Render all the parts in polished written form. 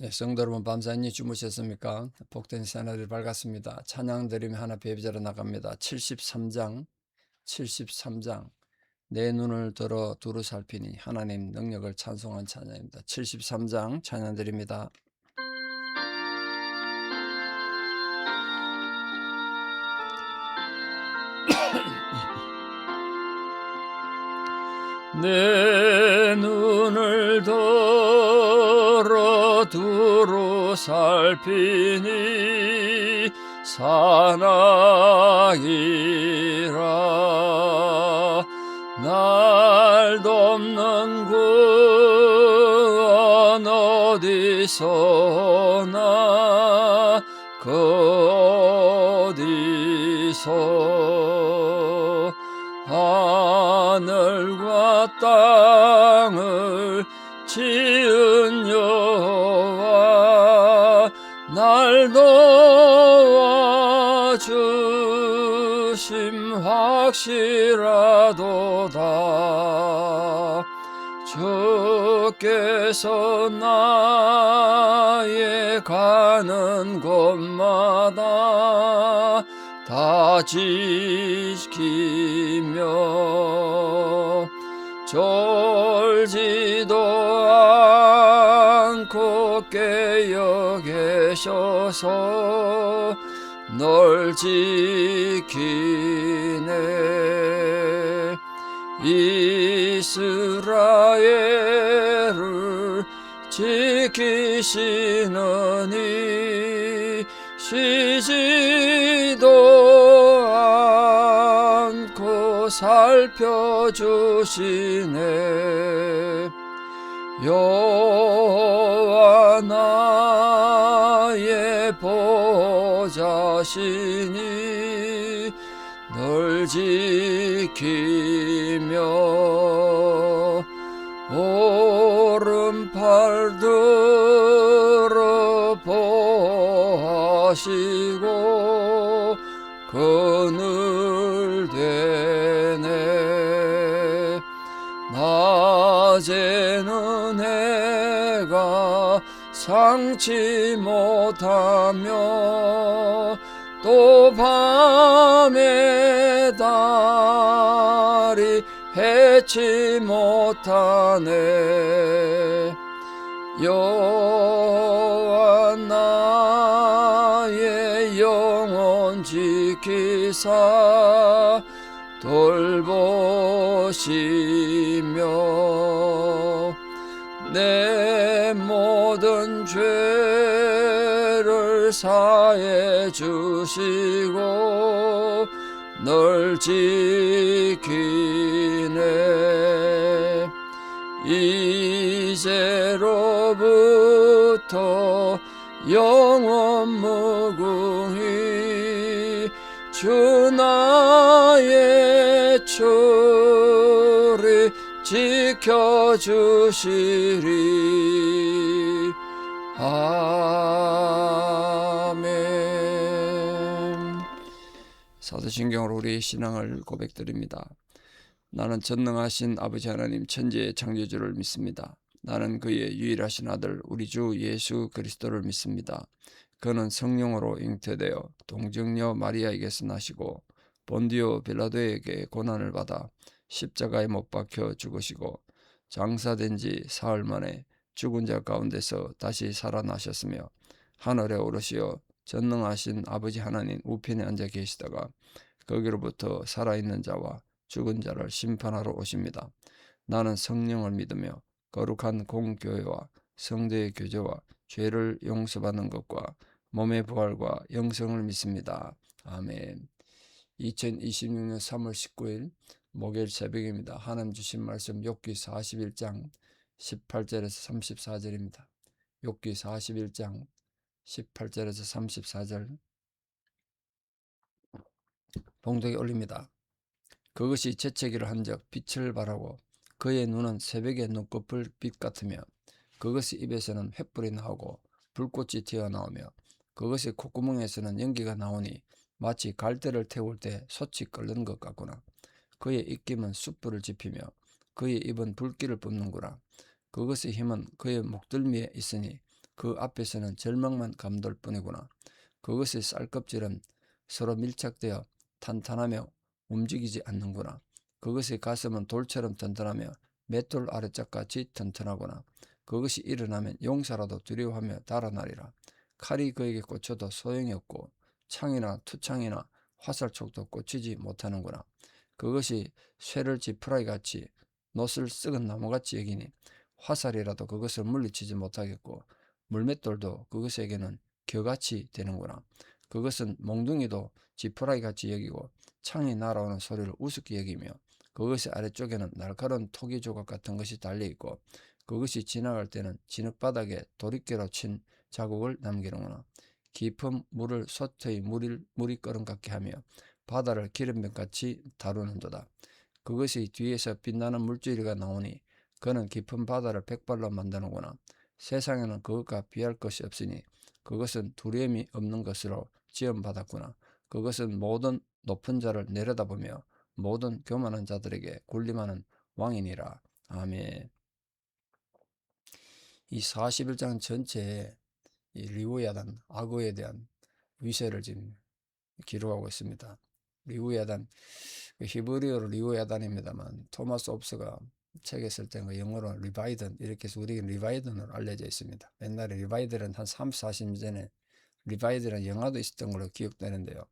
네, 성도 여러분 밤사이 주무셨습니까? 복된 새날이 밝았습니다. 찬양 드리며 하나 배비자로 나갑니다. 73장 내 눈을 들어 두루 살피니 하나님 능력을 찬송한 찬양입니다. 73장 찬양 드립니다. 내 눈을 들어 두루 살피니 사나이라 날 돕는 구원 어디서나 그 어디서 하늘과 땅을 지은 여호와 날 도와주심 확실하도다. 주께서 나의 가는 곳마다 다 지키며 졸지도 않고 깨어 계셔서 널 지키네. 이스라엘을 지키시느니 쉬지도 않고 살펴주시네. 여호와 나의 보좌시니 널 지키며 오른팔 들어 보하시고 그늘 되네. 낮에는 해가 상치 못하며 또 밤에 달이 해치 못하네. 여호와 나의 영혼 지키사 돌보시며 내 모든 죄를 사해 주시고 널 지키네. 이제로부터 영원 무궁히 주 나의 주를 지켜주시리. 아멘. 사도신경으로 우리 신앙을 고백드립니다. 나는 전능하신 아버지 하나님 천지의 창조주를 믿습니다. 나는 그의 유일하신 아들 우리 주 예수 그리스도를 믿습니다. 그는 성령으로 잉태되어 동정녀 마리아에게서 나시고 본디오 빌라도에게 고난을 받아 십자가에 못 박혀 죽으시고 장사된 지 사흘 만에 죽은 자 가운데서 다시 살아나셨으며 하늘에 오르시어 전능하신 아버지 하나님 우편에 앉아 계시다가 거기로부터 살아있는 자와 죽은 자를 심판하러 오십니다. 나는 성령을 믿으며 거룩한 공교회와 성도의 교제와 죄를 용서받는 것과 몸의 부활과 영생을 믿습니다. 아멘. 2026년 3월 19일 목요일 새벽입니다. 하나님 주신 말씀 욥기 41장 18절에서 34절입니다. 욥기 41장 18절에서 34절 봉독에 올립니다. 그것이 재채기를 한즉 빛을 발하고 그의 눈은 새벽의 눈꺼풀 빛 같으며 그것의 입에서는 횃불이 나오고 불꽃이 튀어나오며 그것의 콧구멍에서는 연기가 나오니 마치 갈대를 태울 때 솥이 끓는 것 같구나. 그의 입김은 숯불을 지피며 그의 입은 불길을 뿜는구나. 그것의 힘은 그의 목덜미에 있으니 그 앞에서는 절망만 감돌 뿐이구나. 그것의 쌀껍질은 서로 밀착되어 탄탄하며 움직이지 않는구나. 그것의 가슴은 돌처럼 튼튼하며 맷돌 아래짝같이 튼튼하구나. 그것이 일어나면 용사라도 두려워하며 달아나리라. 칼이 그에게 꽂혀도 소용이 없고 창이나 투창이나 화살촉도 꽂히지 못하는구나. 그것이 쇠를 지푸라기 같이 못을 썩은 나무같이 여기니 화살이라도 그것을 물리치지 못하겠고 물맷돌도 그것에게는 겨같이 되는구나. 그것은 몽둥이도 지푸라기 같이 여기고 창이 날아오는 소리를 우습게 여기며 그것의 아래쪽에는 날카로운 토기 조각 같은 것이 달려있고 그것이 지나갈 때는 진흙바닥에 도리깨로 친 자국을 남기는구나. 깊은 물을 솥의 무리거름 같게 하며 바다를 기름병같이 다루는도다. 그것이 뒤에서 빛나는 물줄기가 나오니 그는 깊은 바다를 백발로 만드는구나. 세상에는 그것과 비할 것이 없으니 그것은 두려움이 없는 것으로 지음받았구나. 그것은 모든 높은 자를 내려다보며 모든 교만한 자들에게 군림하는 왕이니라. 아멘. 이 41장 전체에 이 리우야단, 악어에 대한 위세를 지금 기록하고 있습니다. 리우야단, 히브리어로 리우야단입니다만 토마스 옵스가 책에 쓸 때는 영어로 리바이든 이렇게 해서 우리에게 리바이든으로 알려져 있습니다. 옛날에 리바이든은 한 30, 40년 전에 리바이든이라는 영화도 있었던 걸로 기억되는데요.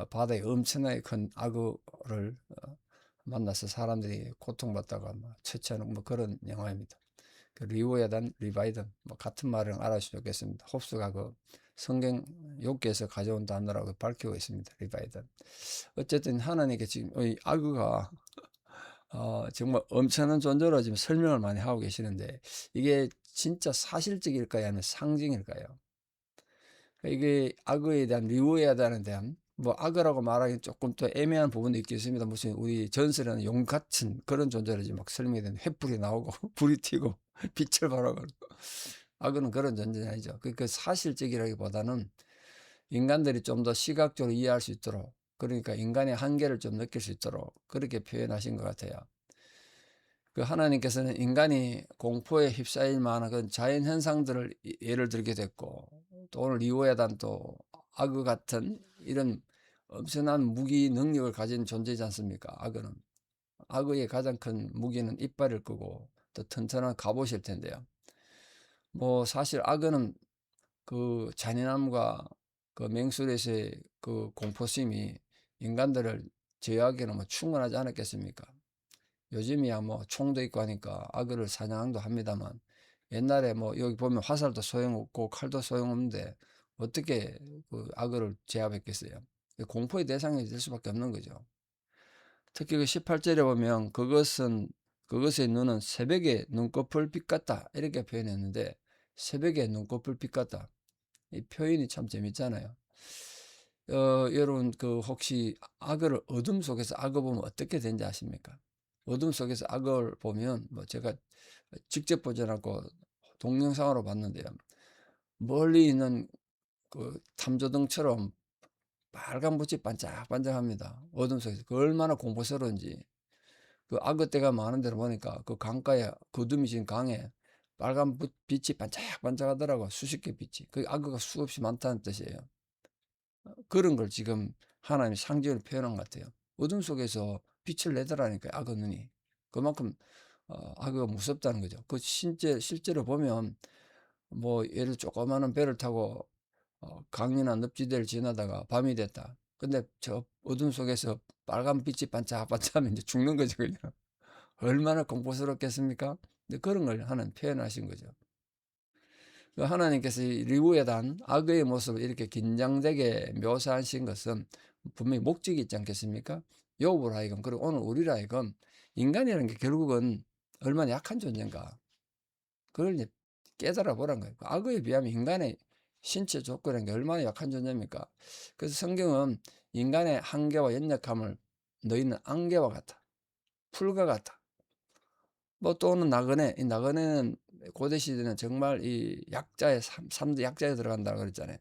바다에 엄청나게 큰 악어를 만나서 사람들이 고통받다가 처치하는 그런 영화입니다. 그 리우야단, 리바이든 같은 말을 알아주시면 좋겠습니다. 홉스가 그 성경 욥기에서 가져온 단어라고 밝히고 있습니다. 리바이든. 어쨌든 하나님께 지금 이 악어가 정말 엄청난 존재로 지금 설명을 많이 하고 계시는데 이게 진짜 사실적일까요? 아니면 상징일까요? 이게 악어에 대한 리우야단에 대한 악어라고 말하기 조금 또 애매한 부분도 있겠습니다. 무슨 우리 전설에는 용 같은 그런 존재라지 막 설명이 되는 횃불이 나오고 불이 튀고 빛을 발하고 악어는 그런 존재는 아니죠. 그 사실적이라기보다는 인간들이 좀 더 시각적으로 이해할 수 있도록 그러니까 인간의 한계를 좀 느낄 수 있도록 그렇게 표현하신 것 같아요. 그 하나님께서는 인간이 공포에 휩싸일 만한 그런 자연 현상들을 예를 들게 됐고 또 오늘 리오야단 또 악어 같은 이런 엄청난 무기 능력을 가진 존재지 않습니까? 악어는 악어의 가장 큰 무기는 이빨일 거고 또 튼튼한 갑옷일 텐데요. 사실 악어는 그 잔인함과 그 맹술에서의 그 공포심이 인간들을 제어하기에는 충분하지 않았겠습니까? 요즘이야 총도 있고 하니까 악어를 사냥도 합니다만 옛날에 여기 보면 화살도 소용없고 칼도 소용없는데 어떻게 그 악어를 제압했겠어요? 공포의 대상이 될 수밖에 없는 거죠. 특히 그 18절에 보면 그것의 눈은 새벽에 눈꺼풀 빛 같다 이렇게 표현했는데 새벽에 눈꺼풀 빛 같다 이 표현이 참 재밌잖아요. 여러분 혹시 악어를 어둠 속에서 악어 보면 어떻게 되는지 아십니까? 어둠 속에서 악어를 보면 제가 직접 보지 않고 동영상으로 봤는데요. 멀리 있는 그 탐조등처럼 빨간빛이 반짝반짝합니다. 어둠 속에서 그 얼마나 공포스러운지 그 악어 떼가 많은 데로 보니까 그 강가에 거둠이 진 강에 빨간 빛이 반짝반짝하더라고. 수십 개 빛이. 그 악어가 수없이 많다는 뜻이에요. 그런 걸 지금 하나님이 상징으로 표현한 것 같아요. 어둠 속에서 빛을 내더라니까요. 악어 눈이. 그만큼 악어가 무섭다는 거죠. 실제로 보면 예를 조그마한 배를 타고 강이나 늪지대를 지나다가 밤이 됐다. 근데 저 어둠 속에서 빨간 빛이 반짝반짝하면 이제 죽는 거죠, 그냥. 얼마나 공포스럽겠습니까? 근데 그런 걸 하나님 표현하신 거죠. 하나님께서 리브야단 악어의 모습을 이렇게 긴장되게 묘사하신 것은 분명히 목적이 있지 않겠습니까? 욥으로 하여금 그리고 오늘 우리로 하여금 인간이라는 게 결국은 얼마나 약한 존재인가 그걸 이제 깨달아 보란 거예요. 악어에 비하면 인간의 신체 조건이라는 게 얼마나 약한 존재입니까? 그래서 성경은 인간의 한계와 연약함을 너희는 안개와 같아 풀과 같아 또는 나그네, 이 나그네는 고대 시대는 정말 이 약자의 3대 약자에 들어간다고 그랬잖아요.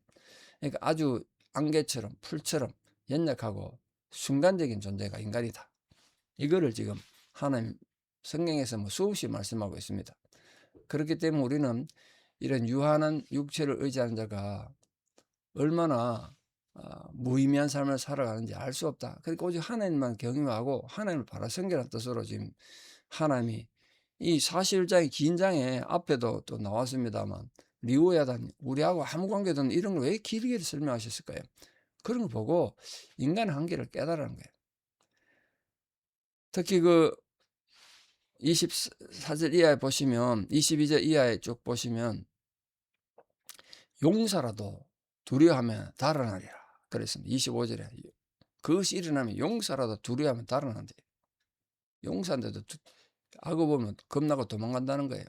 그러니까 아주 안개처럼 풀처럼 연약하고 순간적인 존재가 인간이다. 이거를 지금 하나님 성경에서 수없이 말씀하고 있습니다. 그렇기 때문에 우리는 이런 유한한 육체를 의지하는 자가 얼마나 무의미한 삶을 살아가는지 알 수 없다. 그러니까 오직 하나님만 경외하고 하나님을 바라 섬기라는 뜻으로 지금 하나님이 이 41장의 긴 장에 앞에도 또 나왔습니다만 리오야단 우리하고 아무 관계도 없는 이런 걸 왜 길게 설명하셨을까요? 그런 걸 보고 인간의 한계를 깨달은 거예요. 특히 그 24절 이하에 보시면 22절 이하에 쭉 보시면 용사라도 두려워하면 달아나리라 그랬습니다. 25절에 그것이 일어나면 용사라도 두려워하면 달아난대. 용사인데도 악어 보면 겁나고 도망간다는 거예요.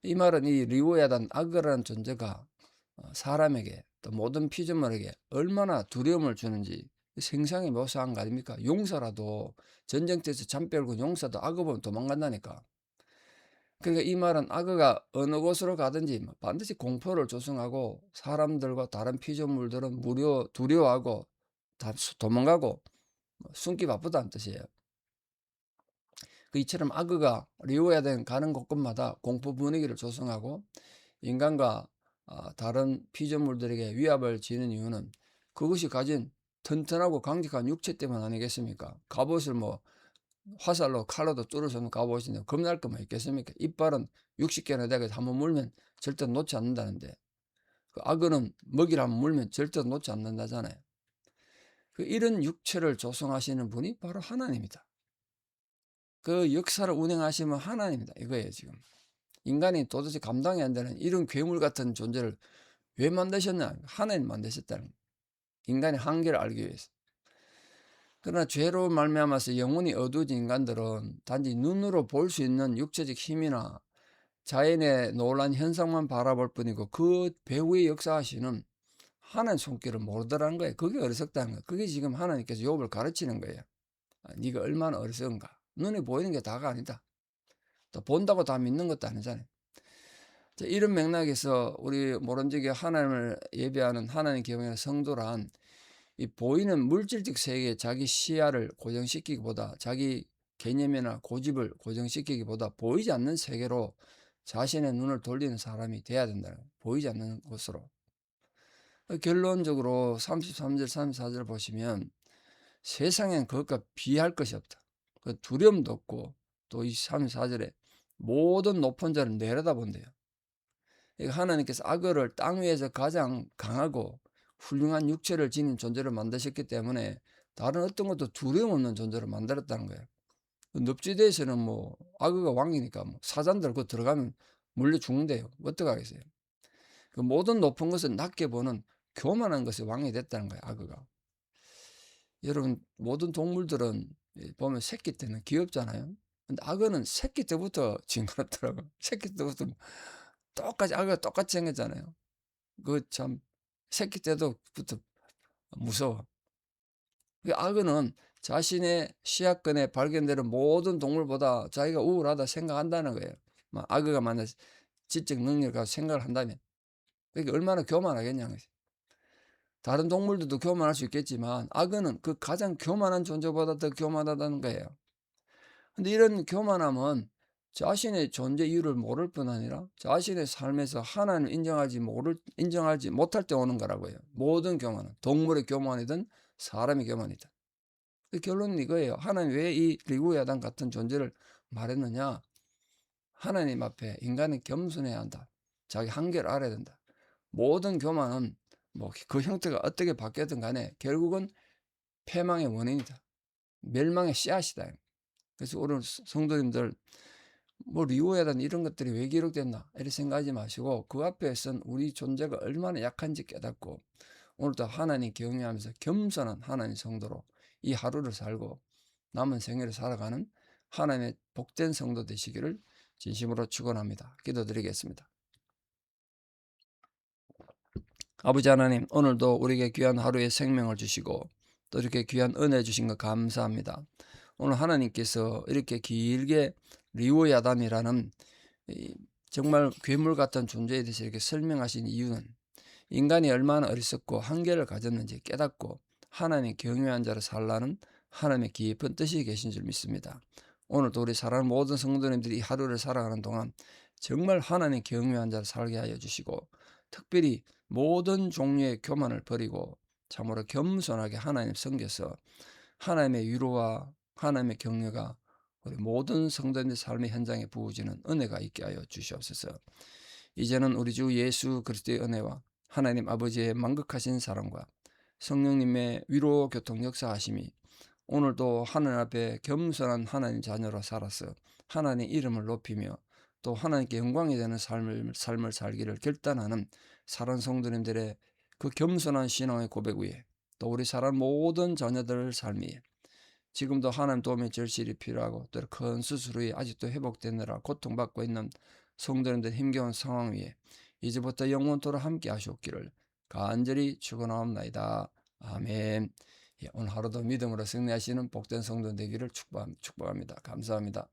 이 말은 이 리오야단 악어라는 존재가 사람에게 또 모든 피조물에게 얼마나 두려움을 주는지 생생히 묘사한 거 아닙니까? 용사라도 전쟁터에서 잠빼고 용사도 악어 보면 도망간다니까. 그러니까 이 말은 악어가 어느 곳으로 가든지 반드시 공포를 조성하고 사람들과 다른 피조물들은 무려 두려워하고 다 도망가고 숨기 바쁘다는 뜻이에요. 이처럼 악어가 리오야단 가는 곳곳마다 공포 분위기를 조성하고 인간과 다른 피조물들에게 위협을 지는 이유는 그것이 가진 튼튼하고 강직한 육체 때문 아니겠습니까? 갑옷을 뭐 화살로 칼로도 뚫어서는 갑옷인데 겁날 것만 있겠습니까? 이빨은 60개나 되게 한번 물면 절대 놓지 않는다는데 그 악어는 먹이를 한번 물면 절대 놓지 않는다잖아요. 이런 육체를 조성하시는 분이 바로 하나님이다. 그 역사를 운행하시면 하나님이다 이거예요. 지금 인간이 도대체 감당이 안 되는 이런 괴물 같은 존재를 왜 만드셨냐? 하나님 만드셨다는 거예요. 인간의 한계를 알기 위해서. 그러나 죄로 말미암아서 영혼이 어두워진 인간들은 단지 눈으로 볼 수 있는 육체적 힘이나 자연의 놀란 현상만 바라볼 뿐이고 그 배후에 역사하시는 하나님 손길을 모르더라는 거예요. 그게 어리석다는 거예요. 그게 지금 하나님께서 욥을 가르치는 거예요. 네가 얼마나 어리석은가. 눈에 보이는 게 다가 아니다. 또 본다고 다 믿는 것도 아니잖아요. 이런 맥락에서 우리 모름지기 하나님을 예배하는 하나님 경외하는 성도란 이 보이는 물질적 세계에 자기 시야를 고정시키기보다 자기 개념이나 고집을 고정시키기보다 보이지 않는 세계로 자신의 눈을 돌리는 사람이 돼야 된다. 보이지 않는 곳으로. 결론적으로 33절, 34절 보시면 세상엔 그것과 비할 것이 없다. 그 두려움도 없고 또 이 34절에 모든 높은 자를 내려다본대요. 하나님께서 악어를 땅 위에서 가장 강하고 훌륭한 육체를 지닌 존재를 만드셨기 때문에 다른 어떤 것도 두려움 없는 존재를 만들었다는 거예요. 늪지대에서는 뭐 악어가 왕이니까 뭐 사자들 그 들어가면 물려 죽는데요. 어떡하겠어요? 그 모든 높은 것을 낮게 보는 교만한 것이 왕이 됐다는 거예요. 악어가. 여러분 모든 동물들은 보면 새끼 때는 귀엽잖아요. 근데 악어는 새끼 때부터 징그럽더라고요. 새끼 때부터 똑같이 악어가 똑같이 생겼잖아요. 그 참 새끼 때부터 무서워. 악어는 자신의 시야권에 발견되는 모든 동물보다 자기가 우월하다 생각한다는 거예요. 악어가 만약 지적 능력을 가지고 생각을 한다면 그게 얼마나 교만하겠냐는 거죠. 다른 동물들도 교만할 수 있겠지만 악어는 그 가장 교만한 존재보다 더 교만하다는 거예요. 근데 이런 교만함은 자신의 존재 이유를 모를 뿐 아니라 자신의 삶에서 하나님을 인정하지 못할 때 오는 거라고요. 모든 교만은 동물의 교만이든 사람의 교만이든. 결론은 이거예요. 하나님 왜 이 리구야단 같은 존재를 말했느냐? 하나님 앞에 인간은 겸손해야 한다. 자기 한계를 알아야 된다. 모든 교만은 뭐 그 형태가 어떻게 바뀌었든 간에 결국은 패망의 원인이다. 멸망의 씨앗이다. 그래서 오늘 성도님들 뭐 리오야단 이런 것들이 왜 기록됐나 이렇게 생각하지 마시고 그 앞에선 우리 존재가 얼마나 약한지 깨닫고 오늘도 하나님 경외하면서 겸손한 하나님 성도로 이 하루를 살고 남은 생애를 살아가는 하나님의 복된 성도 되시기를 진심으로 축원합니다. 기도드리겠습니다. 아버지 하나님, 오늘도 우리에게 귀한 하루의 생명을 주시고 또 이렇게 귀한 은혜 주신 것 감사합니다. 오늘 하나님께서 이렇게 길게 리오야단이라는 정말 괴물 같은 존재에 대해서 이렇게 설명하신 이유는 인간이 얼마나 어리석고 한계를 가졌는지 깨닫고 하나님 경외한 자로 살라는 하나님의 깊은 뜻이 계신 줄 믿습니다. 오늘도 우리 사랑하는 모든 성도님들이 이 하루를 살아가는 동안 정말 하나님 경외한 자를 살게 하여 주시고, 특별히 모든 종류의 교만을 버리고 참으로 겸손하게 하나님 섬겨서 하나님의 위로와 하나님의 격려가 우리 모든 성도님의 삶의 현장에 부어지는 은혜가 있게 하여 주시옵소서. 이제는 우리 주 예수 그리스도의 은혜와 하나님 아버지의 만극하신 사랑과 성령님의 위로 교통 역사하심이 오늘도 하늘 앞에 겸손한 하나님 자녀로 살아서 하나님 이름을 높이며 또 하나님께 영광이 되는 삶을 살기를 결단하는 사랑 성도님들의 그 겸손한 신앙의 고백 위에, 또 우리 사랑 모든 자녀들 삶이 지금도 하나님 도움의 절실히 필요하고 또 큰 수술 후에 아직도 회복되느라 고통받고 있는 성도님들 힘겨운 상황 위에 이제부터 영원토록 함께 하시옵기를 간절히 축원하옵나이다. 아멘. 오늘 하루도 믿음으로 승리하시는 복된 성도 되기를 축복합니다. 감사합니다.